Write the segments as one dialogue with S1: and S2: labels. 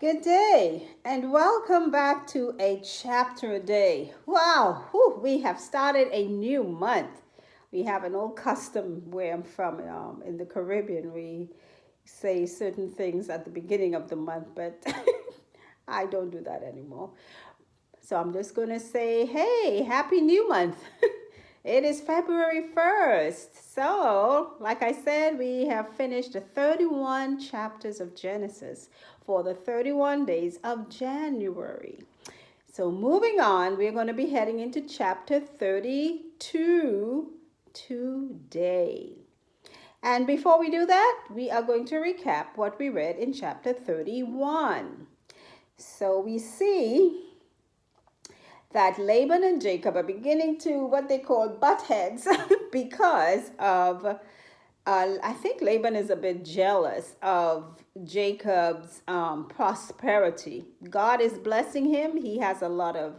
S1: Good day, and welcome back to a chapter a day. Wow, we have started a new month. We have an old custom where I'm from in the Caribbean. We say certain things at the beginning of the month, but I don't do that anymore. So I'm just going to say, hey, happy new month. It is February 1st. So, like I said, we have finished the 31 chapters of Genesis for the 31 days of January. So, moving on, we're going to be heading into chapter 32 today. And before we do that, we are going to recap what we read in chapter 31. So, we see that Laban and Jacob are beginning to what they call butt heads because of, I think Laban is a bit jealous of Jacob's prosperity. God is blessing him. He has a lot of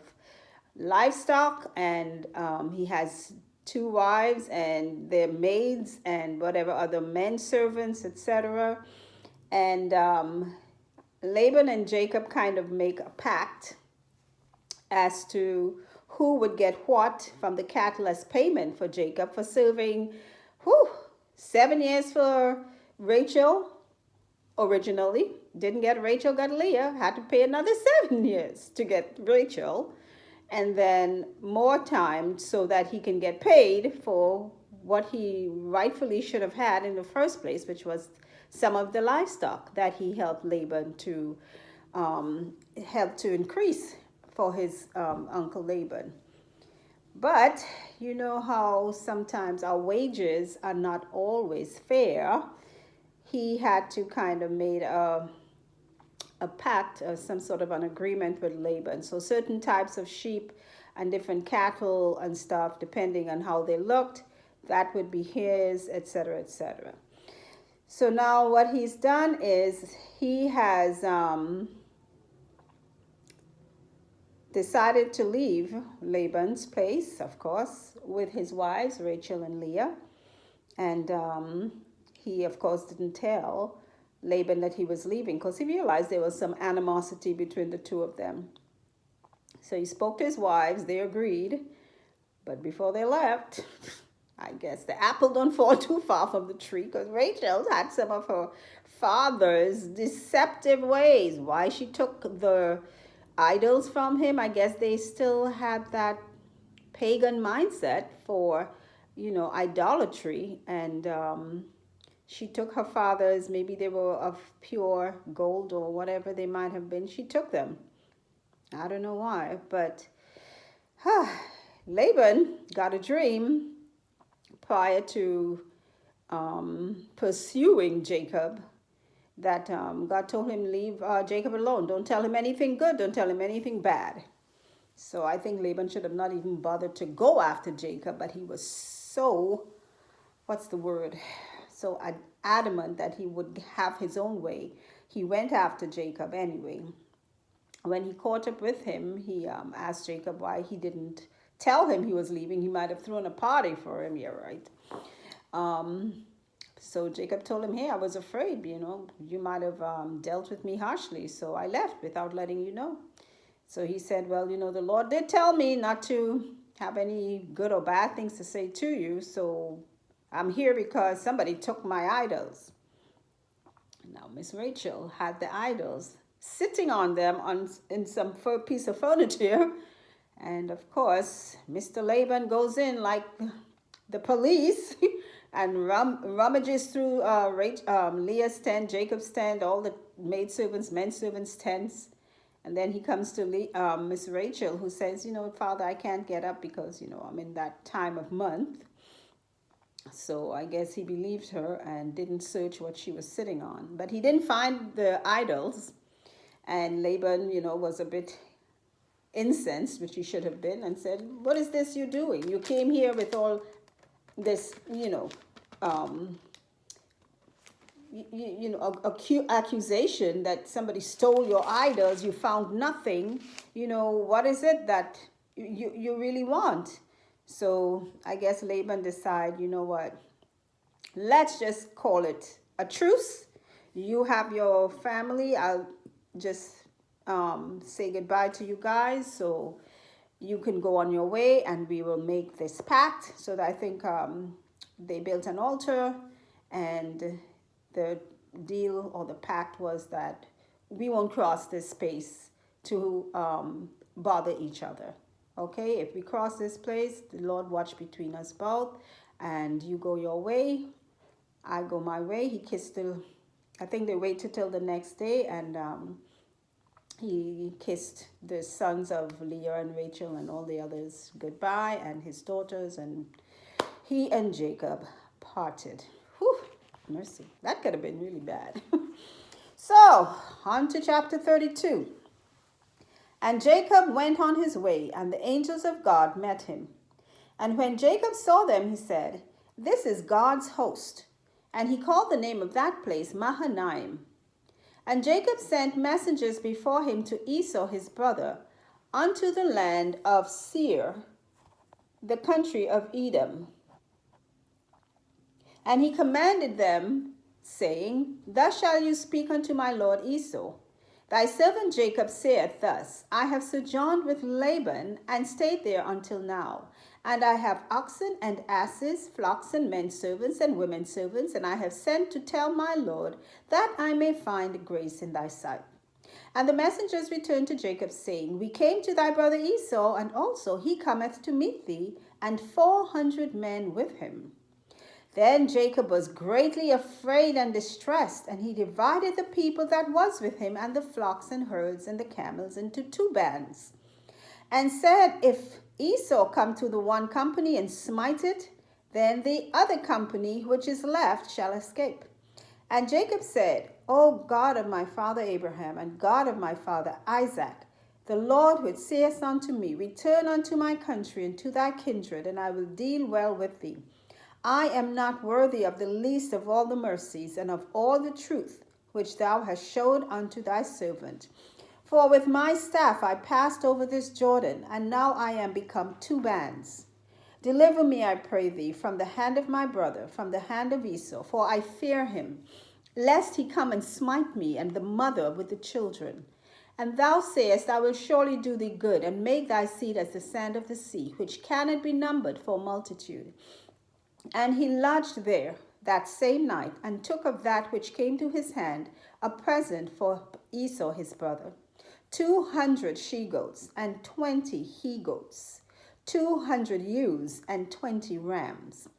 S1: livestock and he has two wives and their maids and whatever other men servants, etc. And Laban and Jacob kind of make a pact as to who would get what from the cattle as payment for Jacob for serving whew, 7 years for Rachel originally. Didn't get Rachel, got Leah. Had to pay another 7 years to get Rachel. And then more time so that he can get paid for what he rightfully should have had in the first place, which was some of the livestock that he helped Laban to help to increase for his uncle Laban. But you know how sometimes our wages are not always fair. He had to kind of made a pact or some sort of an agreement with Laban. So certain types of sheep and different cattle and stuff, depending on how they looked, that would be his, etc., etc. So now what he's done is he has decided to leave Laban's place, of course, with his wives, Rachel and Leah. And he, of course, didn't tell Laban that he was leaving because he realized there was some animosity between the two of them. So he spoke to his wives, they agreed. But before they left, I guess the apple don't fall too far from the tree because Rachel had some of her father's deceptive ways. Why she took the idols from him, I guess they still had that pagan mindset for, idolatry. And she took her father's, maybe they were of pure gold or whatever they might have been. She took them. I don't know why, but Laban got a dream prior to pursuing Jacob that God told him leave Jacob alone. Don't tell him anything good. Don't tell him anything bad. So I think Laban should have not even bothered to go after Jacob, but he was so, what's the word? So adamant that he would have his own way. He went after Jacob anyway. When he caught up with him, he asked Jacob why he didn't tell him he was leaving. He might have thrown a party for him, yeah, right? So Jacob told him, hey, I was afraid, you might have dealt with me harshly. So I left without letting you know. So he said, well, the Lord did tell me not to have any good or bad things to say to you. So I'm here because somebody took my idols. Now, Miss Rachel had the idols sitting on them in some piece of furniture. And of course, Mr. Laban goes in like the police and rummages through Leah's tent, Jacob's tent, all the maidservants, men servants' tents. And then he comes to Miss Rachel, who says, Father, I can't get up because, I'm in that time of month. So I guess he believed her and didn't search what she was sitting on. But he didn't find the idols. And Laban, was a bit incensed, which he should have been, and said, what is this you're doing? You came here with all this, accusation that somebody stole your idols. You found nothing. What is it that you really want? So I guess Laban decided, you know what? Let's just call it a truce. You have your family. I'll just say goodbye to you guys. So you can go on your way and we will make this pact. So that I think they built an altar, and the deal or the pact was that we won't cross this space to bother each other. Okay, if we cross this place, the Lord watch between us both, and you go your way, I go my way. He kissed the, I think they waited till the next day, and he kissed the sons of Leah and Rachel and all the others goodbye, and his daughters, and he and Jacob parted. Whew, mercy. That could have been really bad. So, on to chapter 32. And Jacob went on his way, and the angels of God met him. And when Jacob saw them, he said, "This is God's host." And he called the name of that place Mahanaim. And Jacob sent messengers before him to Esau his brother, unto the land of Seir, the country of Edom. And he commanded them, saying, "Thus shall you speak unto my lord Esau. Thy servant Jacob saith thus, I have sojourned with Laban, and stayed there until now. And I have oxen and asses, flocks and men servants and women servants, and I have sent to tell my lord, that I may find grace in thy sight." And the messengers returned to Jacob, saying, "We came to thy brother Esau, and also he cometh to meet thee, and 400 men with him." Then Jacob was greatly afraid and distressed, and he divided the people that was with him, and the flocks and herds and the camels, into 2 bands, and said, "If Esau come to the one company and smite it, then the other company which is left shall escape." And Jacob said, "O God of my father Abraham, and God of my father Isaac, the Lord which saith unto me, Return unto my country and to thy kindred, and I will deal well with thee. I am not worthy of the least of all the mercies and of all the truth which thou hast showed unto thy servant. For with my staff I passed over this Jordan, and now I am become 2 bands. Deliver me, I pray thee, from the hand of my brother, from the hand of Esau, for I fear him, lest he come and smite me and the mother with the children. And thou sayest, I will surely do thee good, and make thy seed as the sand of the sea, which cannot be numbered for multitude." And he lodged there that same night, and took of that which came to his hand a present for Esau his brother, 200 she-goats, and 20 he-goats, 200 ewes, and 20 rams,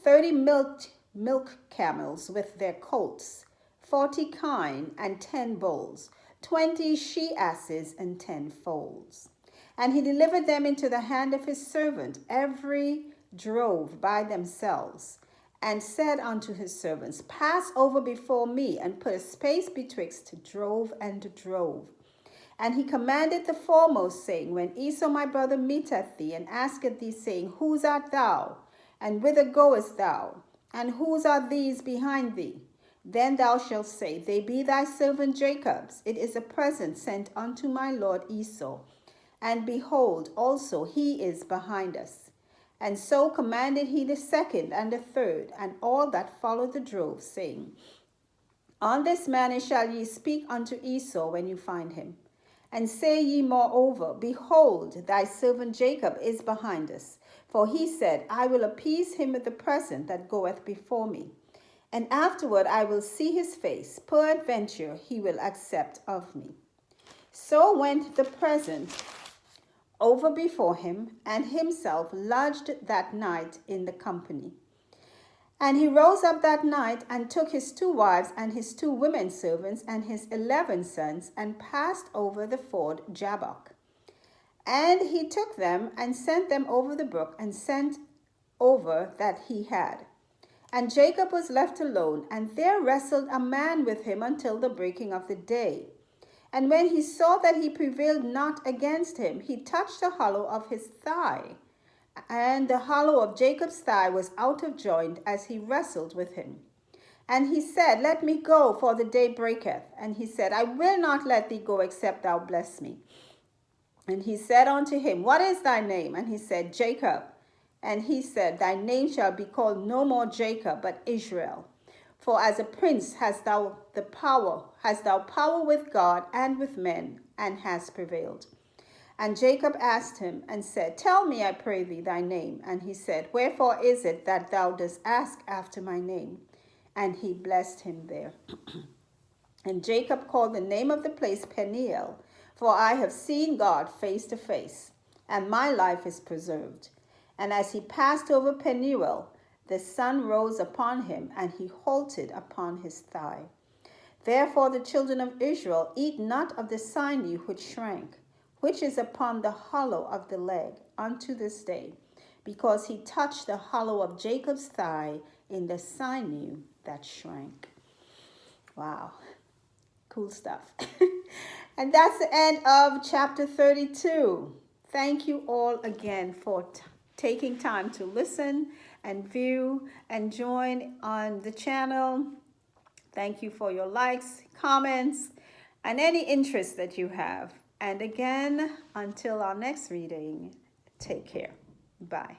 S1: 30 milk camels with their colts, 40 kine, and 10 bulls, 20 she-asses, and 10 foals. And he delivered them into the hand of his servant, every drove by themselves, and said unto his servants, "Pass over before me, and put a space betwixt drove and drove." And he commanded the foremost, saying, "When Esau my brother meeteth thee, and asketh thee, saying, Whose art thou? And whither goest thou? And whose are these behind thee? Then thou shalt say, They be thy servant Jacob's. It is a present sent unto my lord Esau. And behold, also he is behind us." And so commanded he the second and the third, and all that followed the drove, saying, "On this manner shall ye speak unto Esau when you find him. And say ye moreover, Behold, thy servant Jacob is behind us. For he said, I will appease him with the present that goeth before me. And afterward I will see his face. Peradventure he will accept of me." So went the present over before him, and himself lodged that night in the company. And he rose up that night, and took his 2 wives, and his 2 women servants, and his 11 sons, and passed over the ford Jabbok. And he took them, and sent them over the brook, and sent over that he had. And Jacob was left alone, and there wrestled a man with him until the breaking of the day. And when he saw that he prevailed not against him, he touched the hollow of his thigh. And the hollow of Jacob's thigh was out of joint as he wrestled with him. And he said, "Let me go, for the day breaketh." And he said, "I will not let thee go, except thou bless me." And he said unto him, "What is thy name?" And he said, "Jacob." And he said, "Thy name shall be called no more Jacob, but Israel. For as a prince hast thou power with God and with men, and hast prevailed. And Jacob asked him and said, Tell me, I pray thee, thy name. And he said, Wherefore is it that thou dost ask after my name? And he blessed him there. And Jacob called the name of the place Peniel, for I have seen God face to face, and my life is preserved. And as he passed over Peniel, the sun rose upon him, and he halted upon his thigh. Therefore the children of Israel eat not of the sinew which shrank, which is upon the hollow of the leg, unto this day, because he touched the hollow of Jacob's thigh in the sinew that shrank. Wow, cool stuff. And that's the end of chapter 32. Thank you all again for taking time to listen and view and join on the channel. Thank you for your likes, comments, and any interest that you have. And again, until our next reading, take care. Bye.